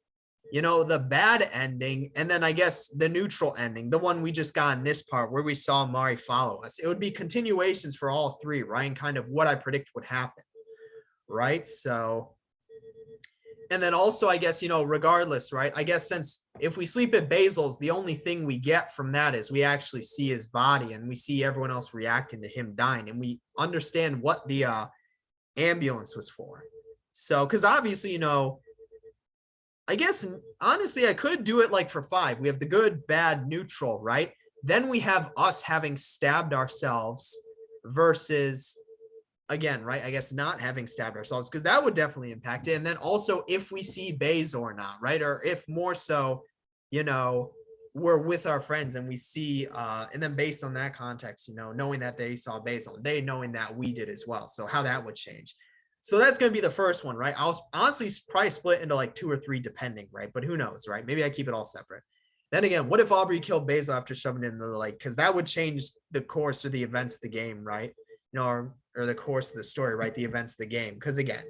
the bad ending, and then I guess the neutral ending, the one we just got in this part where we saw Omori follow us. It would be continuations for all three, right? And kind of what I predict would happen, right? So, and then also, I guess, regardless, right? I guess since if we sleep at Basil's, the only thing we get from that is we actually see his body and we see everyone else reacting to him dying, and we understand what the ambulance was for. So, because obviously, I guess honestly, I could do it like for 5. We have the good, bad, neutral, right? Then we have us having stabbed ourselves versus, again, right? I guess not having stabbed ourselves, because that would definitely impact it. And then also if we see Basil or not, right? Or if more so, we're with our friends and we see, and then based on that context, knowing that they saw Basil, they knowing that we did as well. So how that would change. So that's going to be the first one, right? I'll honestly probably split into like 2 or 3 depending, right? But who knows, right? Maybe I keep it all separate. Then again, what if Aubrey killed Basil after shoving it into the lake? Because that would change the course of the events of the game, right? Or the course of the story, right? The events of the game. Because again,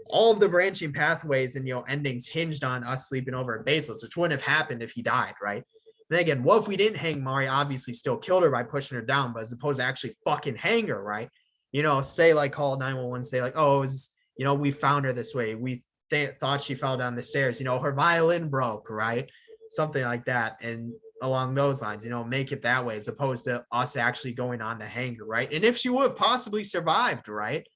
all of the branching pathways and endings hinged on us sleeping over at Basil's, which wouldn't have happened if he died, right? Then again, what if we didn't hang Mari? Obviously, still killed her by pushing her down, but as opposed to actually fucking hang her, right? Say like call 911, say like, oh, it was, we found her this way. We thought she fell down the stairs. Her violin broke, right? Something like that, and along those lines, make it that way as opposed to us actually going on to hang her, right? And if she would have possibly survived, right?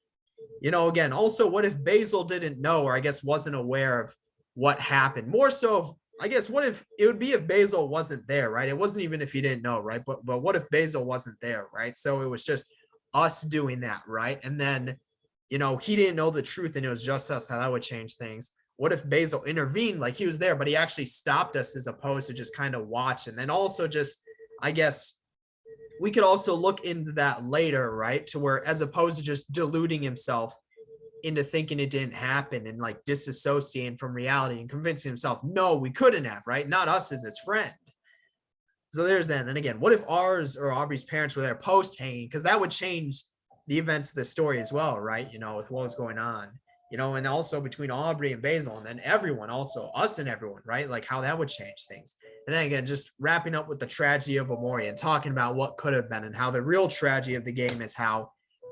Again, also, what if Basil didn't know, or I guess wasn't aware of what happened? More so, I guess, what if it would be if Basil wasn't there, right? It wasn't even if he didn't know, right? But what if Basil wasn't there, right? So it was just us doing that, right? And then, he didn't know the truth and it was just us, how that would change things. What if Basil intervened, like he was there, but he actually stopped us as opposed to just kind of watch? And then also just, I guess, we could also look into that later, right? To where as opposed to just deluding himself into thinking it didn't happen and like disassociating from reality and convincing himself, no, we couldn't have, right? Not us as his friend. So there's that. And then again, what if ours or Aubrey's parents were there post hanging? Because that would change the events of the story as well, right? With what was going on, and also between Aubrey and Basil, and then everyone, also us and everyone, right? Like how that would change things. And then again, just wrapping up with the tragedy of Omori and talking about what could have been and how the real tragedy of the game is how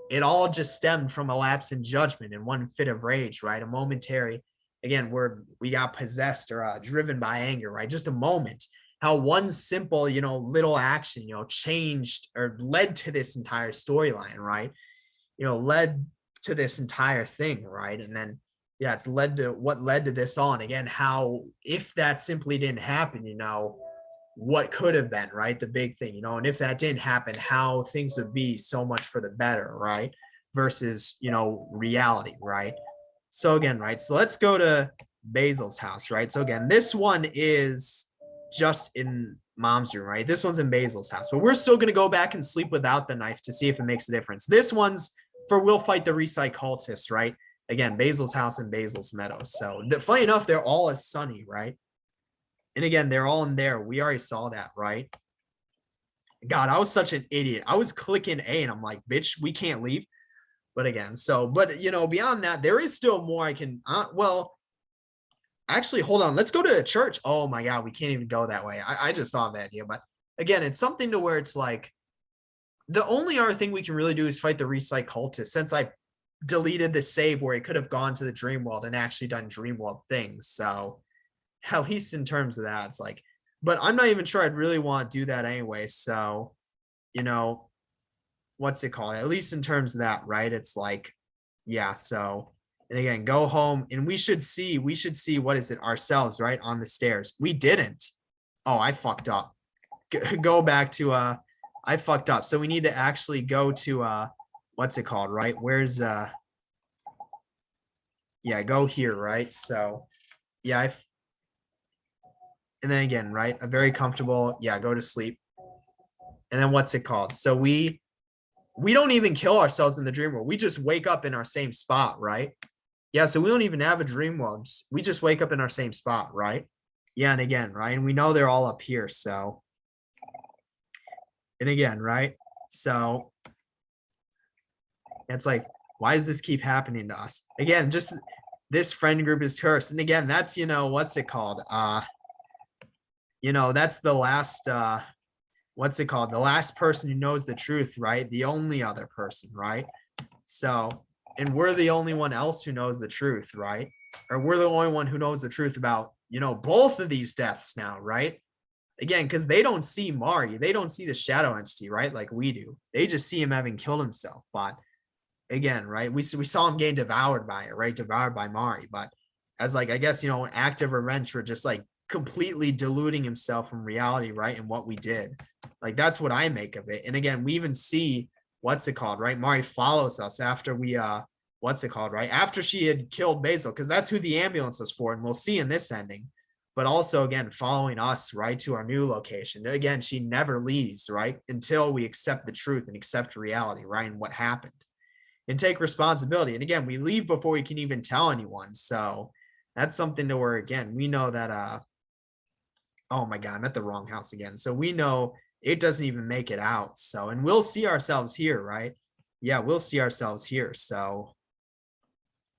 it all just stemmed from a lapse in judgment and one fit of rage, right? A momentary, again, where we got possessed or driven by anger, right? Just a moment. How one simple, little action, changed or led to this entire storyline, right? Led to this entire thing, right? And then, yeah, it's led to what led to this on. Again, how if that simply didn't happen, what could have been, right? The big thing, and if that didn't happen, how things would be so much for the better, right? Versus, reality, right? So again, right? So let's go to Basil's house, right? So again, this one is just in mom's room, right? This one's in Basil's house, but we're still going to go back and sleep without the knife to see if it makes a difference. This one's for we'll fight the recycultists, right? Again, Basil's house and Basil's meadows. So funny enough, they're all as sunny, right? And again, they're all in there. We already saw that, right? God, I was such an idiot. I was clicking A and I'm like, bitch, we can't leave. But again, beyond that, there is still more I can, actually, hold on. Let's go to a church. Oh my God, we can't even go that way. I just thought of that idea. But again, it's something to where it's like, the only other thing we can really do is fight the recycultist, since I deleted the save where it could have gone to the dream world and actually done dream world things. So at least in terms of that, it's like, but I'm not even sure I'd really want to do that anyway. So, what's it called? At least in terms of that, right? It's like, yeah. So, and again, go home and we should see, what is it ourselves, right? On the stairs. We didn't. Oh, I fucked up. Go back to, I fucked up. So we need to actually go to, what's it called, right? Where's, yeah, go here, right? So yeah, and then again, right? A very comfortable, yeah, go to sleep. And then what's it called? So we we don't even kill ourselves in the dream world. We just wake up in our same spot, right? Yeah, so we don't even have a dream world. We just wake up in our same spot, right? Yeah, and again, right? And we know they're all up here, so. And again, right? So it's like, why does this keep happening to us? Again, just this friend group is cursed. And again, that's, what's it called? That's the last, what's it called? The last person who knows the truth, right? The only other person, right? So, and we're the only one else who knows the truth, right? Or we're the only one who knows the truth about, both of these deaths now, right? Again, because they don't see Mari, they don't see the shadow entity, right? Like we do. They just see him having killed himself. But again, right? We saw him getting devoured by it, right? Devoured by Mari. But as like, I guess, an act of revenge for just like completely deluding himself from reality, right? And what we did. Like that's what I make of it. And again, we even see what's it called, right? Mari follows us after we what's it called, right? After she had killed Basil, because that's who the ambulance was for. And we'll see in this ending. But also, again, following us, right, to our new location. Again, she never leaves, right, until we accept the truth and accept reality, right, and what happened. And take responsibility. And again, we leave before we can even tell anyone. So that's something to where, again, we know that, oh my God, I'm at the wrong house again. So we know it doesn't even make it out. So, and we'll see ourselves here, right? Yeah, we'll see ourselves here. So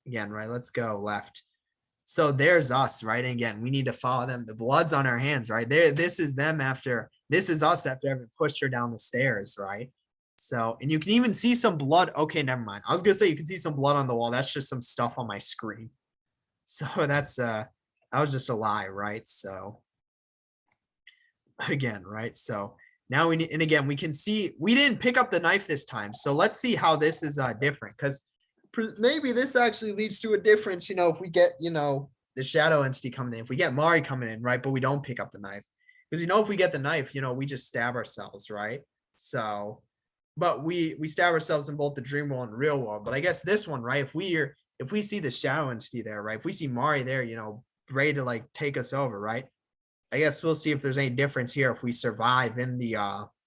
again, right, let's go left. So there's us, right? And again, we need to follow them. The blood's on our hands, right? This is them after, this is us after having pushed her down the stairs, right? So, and you can even see some blood. Okay, never mind. I was gonna say you can see some blood on the wall. That's just some stuff on my screen. So that's that was just a lie, right? So again, right? So now we need, and again, we can see we didn't pick up the knife this time. So let's see how this is different, because maybe this actually leads to a difference, if we get, the shadow entity coming in, if we get Mari coming in, right? But we don't pick up the knife, because, if we get the knife, we just stab ourselves, right? So, but we stab ourselves in both the dream world and real world. But I guess this one, right? If we see the shadow entity there, right? If we see Mari there, ready to like take us over, right? I guess we'll see if there's any difference here if we survive in the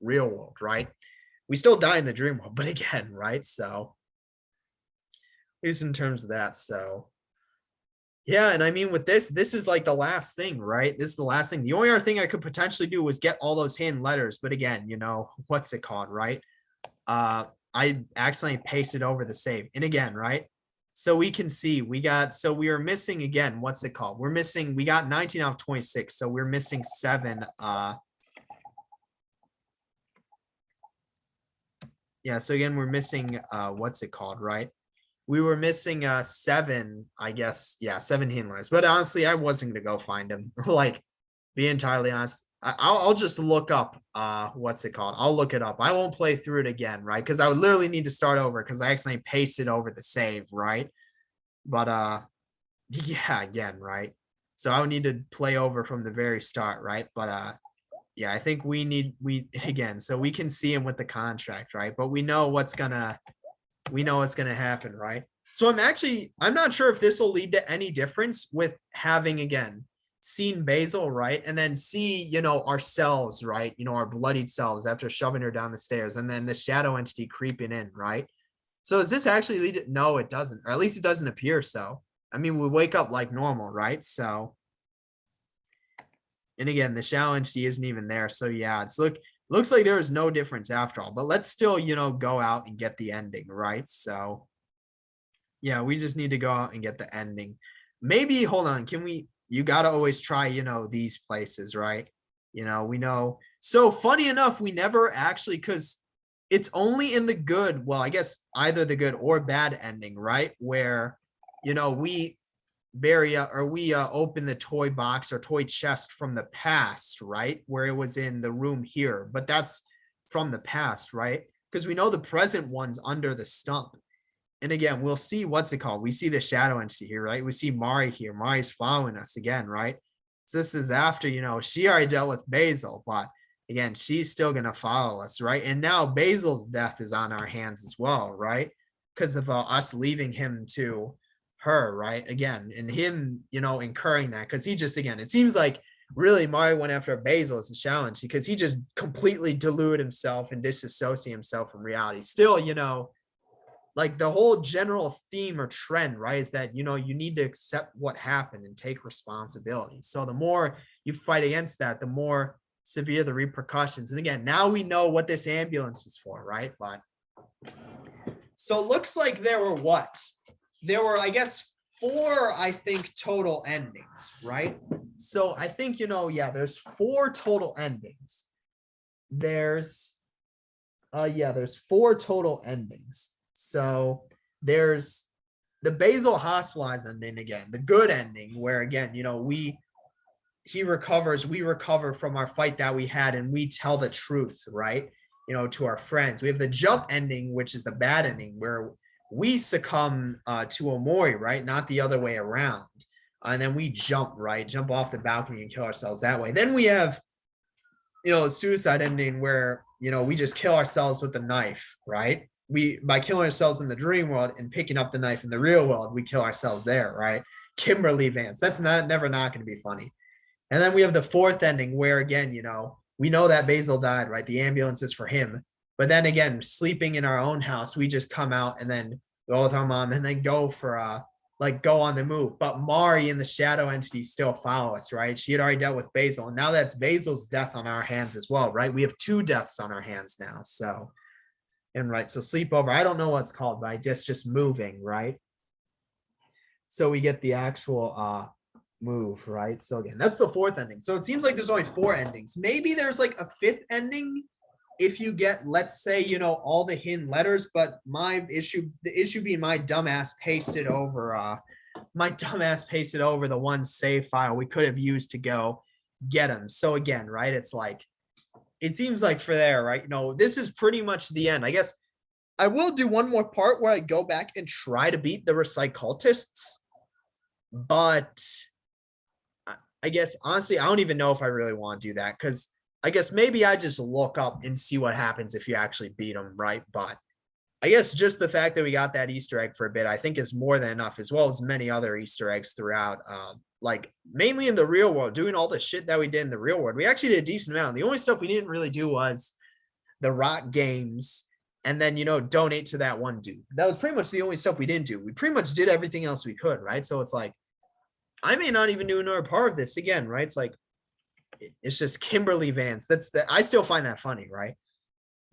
real world, right? We still die in the dream world, but again, right? So at least in terms of that. So yeah, and I mean with this is like the last thing, right? This is the last thing. The only other thing I could potentially do was get all those hidden letters, but again, what's it called, right? I accidentally pasted over the save. And again, right? So we can see we are missing again, what's it called? We got 19 out of 26, so we're missing 7 yeah, so again, we're missing what's it called, right? We were missing 7, I guess. Yeah, 7 handlers. But honestly, I wasn't gonna go find him. Like, be entirely honest. I'll just look up what's it called? I'll look it up. I won't play through it again, right? Because I would literally need to start over because I accidentally pasted over the save, right? But yeah, again, right? So I would need to play over from the very start, right? But yeah, I think we again, so we can see him with the contract, right? But we know what's gonna happen, right? So I'm not sure if this will lead to any difference with having, again, seen Basil, right? And then see, ourselves, right? Our bloodied selves after shoving her down the stairs, and then the shadow entity creeping in, right? So does this actually lead to, no, it doesn't, or at least it doesn't appear so. I mean, we wake up like normal, right? So, and again, the shadow entity isn't even there. So yeah, looks like there is no difference after all, but let's still, go out and get the ending, right? So yeah, we just need to go out and get the ending. Maybe, hold on, you got to always try, these places, right? We know. So funny enough, we never actually, because it's only in the good, well, I guess either the good or bad ending, right? Where, we open the toy box or toy chest from the past, right? Where it was in the room here, but that's from the past, right? Because we know the present one's under the stump. And again, we'll see, what's it called? We see the shadow entity here, right? We see Mari here. Mari's following us again, right? So this is after, she already dealt with Basil, but again, she's still going to follow us, right? And now Basil's death is on our hands as well, right? Because of us leaving him to her, right? Again, and him, incurring that, because he just, again, it seems like really Mari went after Basil as a challenge because he just completely deluded himself and disassociated himself from reality. Still, like the whole general theme or trend, right, is that, you need to accept what happened and take responsibility. So the more you fight against that, the more severe the repercussions. And again, now we know what this ambulance was for, right? But so it looks like there were what? There were, I guess, 4, I think, total endings, right? So I think, there's 4 total endings. There's 4 total endings. So there's the Basil hospitalized ending again, the good ending, where again, he recovers, we recover from our fight that we had, and we tell the truth, right? To our friends. We have the jump ending, which is the bad ending, where we succumb to Omori, right? Not the other way around. And then we jump off the balcony and kill ourselves that way. Then we have, the suicide ending where, we just kill ourselves with a knife, right? By killing ourselves in the dream world and picking up the knife in the real world, we kill ourselves there, right? Kimberly Vance. That's never not going to be funny. And then we have the 4th ending where again, we know that Basil died, right? The ambulance is for him. But then again, sleeping in our own house, we just come out and then go with our mom and then go for go on the move. But Mari and the shadow entity still follow us, right? She had already dealt with Basil. And now that's Basil's death on our hands as well, right? We have 2 deaths on our hands now. So sleepover, I don't know what it's called, but just moving, right? So we get the actual move, right? So again, that's the 4th ending. So it seems like there's only 4 endings. Maybe there's like a 5th ending if you get, let's say, all the hidden letters, but the issue being my dumbass pasted over the one save file we could have used to go get them. So again, right, it's like, it seems like for there, right, this is pretty much the end. I guess I will do one more part where I go back and try to beat the recycultists, but I guess honestly, I don't even know if I really want to do that, because I guess maybe I just look up and see what happens if you actually beat them, right? But I guess just the fact that we got that Easter egg for a bit, I think is more than enough, as well as many other Easter eggs throughout, like mainly in the real world, doing all the shit that we did in the real world. We actually did a decent amount. The only stuff we didn't really do was the rock games and then, donate to that one dude. That was pretty much the only stuff we didn't do. We pretty much did everything else we could, right? So it's like, I may not even do another part of this again, right? It's like, it's just Kimberly Vance. I still find that funny, right?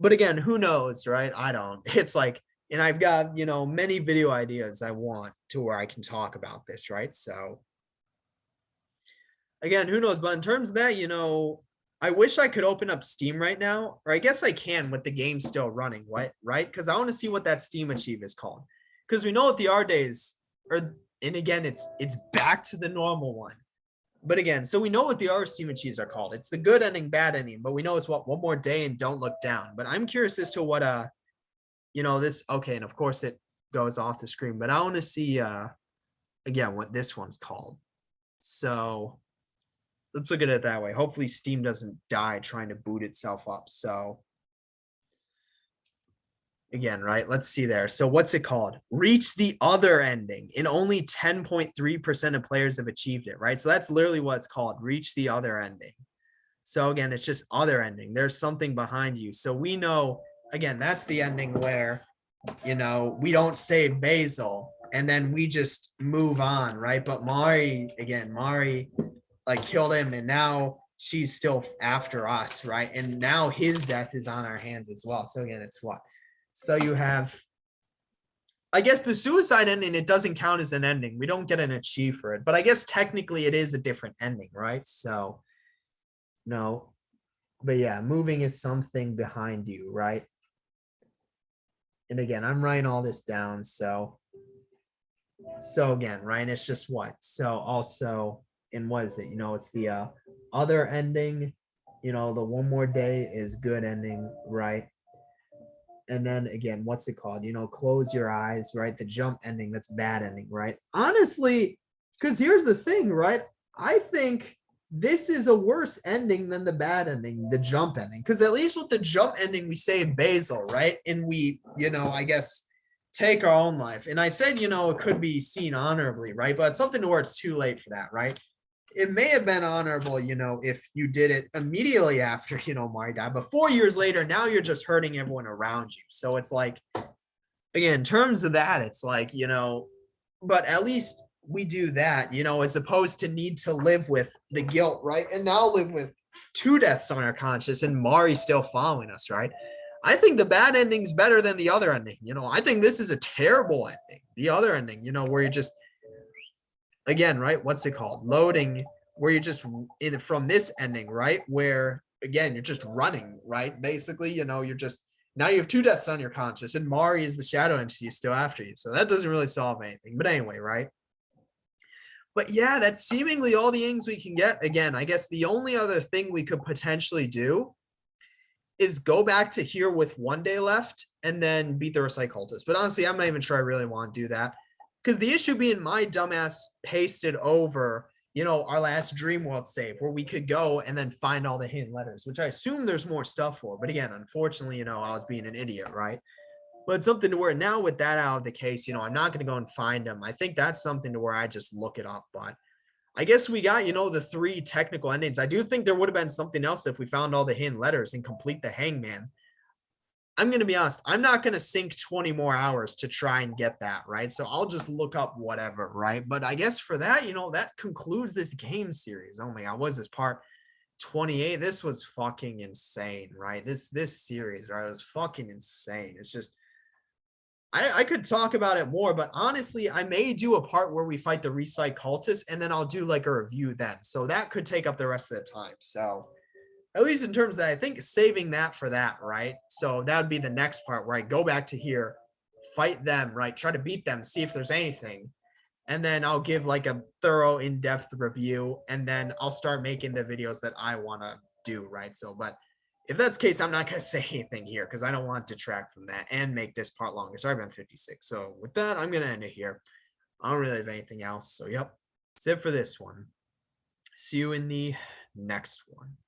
But again, who knows, right? I don't. It's like, and I've got, many video ideas I want to where I can talk about this, right? So again, who knows? But in terms of that, I wish I could open up Steam right now, or I guess I can with the game still running, right? Because I want to see what that Steam achieve is called. Because we know what the R days are, and again, it's back to the normal one. But again, so we know what the R Steam achieves are called. It's the good ending, bad ending, but we know it's what, one more day and don't look down. But I'm curious as to what this, okay, and of course it goes off the screen, but I want to see again what this one's called. So let's look at it that way. Hopefully Steam doesn't die trying to boot itself up. So again, right, let's see there. So what's it called? Reach the other ending, and only 10.3% of players have achieved it, right? So that's literally what it's called, reach the other ending. So again, it's just other ending. There's something behind you. So we know, again, that's the ending where, we don't save Basil and then we just move on, right? But Mari like killed him, and now she's still after us, right? And now his death is on our hands as well. So again, it's what? So you have, I guess the suicide ending, it doesn't count as an ending. We don't get an achieve for it, but I guess technically it is a different ending, right? So no, but yeah, moving is something behind you, right? And again, I'm writing all this down. So again, right, it's just what? So also, and what is it? It's the other ending, the one more day is good ending, right? And then again, what's it called? Close your eyes, right? The jump ending, that's bad ending, right? Honestly, because here's the thing, right? I think this is a worse ending than the bad ending, the jump ending. Because at least with the jump ending, we save Basil, right? And we, I guess, take our own life. And I said, it could be seen honorably, right? But it's something to where it's too late for that, right? it may have been honorable, if you did it immediately after, Omori died, but 4 years later, now you're just hurting everyone around you. So it's like, again, in terms of that, it's like, but at least we do that, as opposed to need to live with the guilt, right? And now live with two deaths on our conscience and Mari still following us, right? I think the bad ending's better than the other ending. I think this is a terrible ending. The other ending, where you're just, again, right? What's it called? Loading, where you're just in from this ending, right? Where again, you're just running, right? Basically, you're just now you have two deaths on your conscience, and Mari is the shadow entity still after you. So that doesn't really solve anything. But anyway, right? But yeah, that's seemingly all the ings we can get. Again, I guess the only other thing we could potentially do is go back to here with 1 day left and then beat the Recite Cultist. But honestly, I'm not even sure I really want to do that. Because the issue being my dumbass pasted over, our last Dream World save where we could go and then find all the hidden letters, which I assume there's more stuff for. But again, unfortunately, I was being an idiot, right? But it's something to where now with that out of the case, I'm not going to go and find them. I think that's something to where I just look it up. But I guess we got, the 3 technical endings. I do think there would have been something else if we found all the hidden letters and complete the Hangman. I'm going to be honest, I'm not going to sink 20 more hours to try and get that, right? So I'll just look up whatever, right? But I guess for that, that concludes this game series. Oh my God, what is this part 28? This was fucking insane, right? This series, right? It was fucking insane. It's just, I could talk about it more, but honestly, I may do a part where we fight the Recite Cultist and then I'll do like a review then. So that could take up the rest of the time. So at least in terms of that, I think saving that for that, right? So that would be the next part where I go back to here, fight them, right? Try to beat them, see if there's anything. And then I'll give like a thorough in-depth review and then I'll start making the videos that I want to do, right? So, but if that's the case, I'm not going to say anything here because I don't want to detract from that and make this part longer. Sorry, I'm 56. So with that, I'm going to end it here. I don't really have anything else. So, yep, that's it for this one. See you in the next one.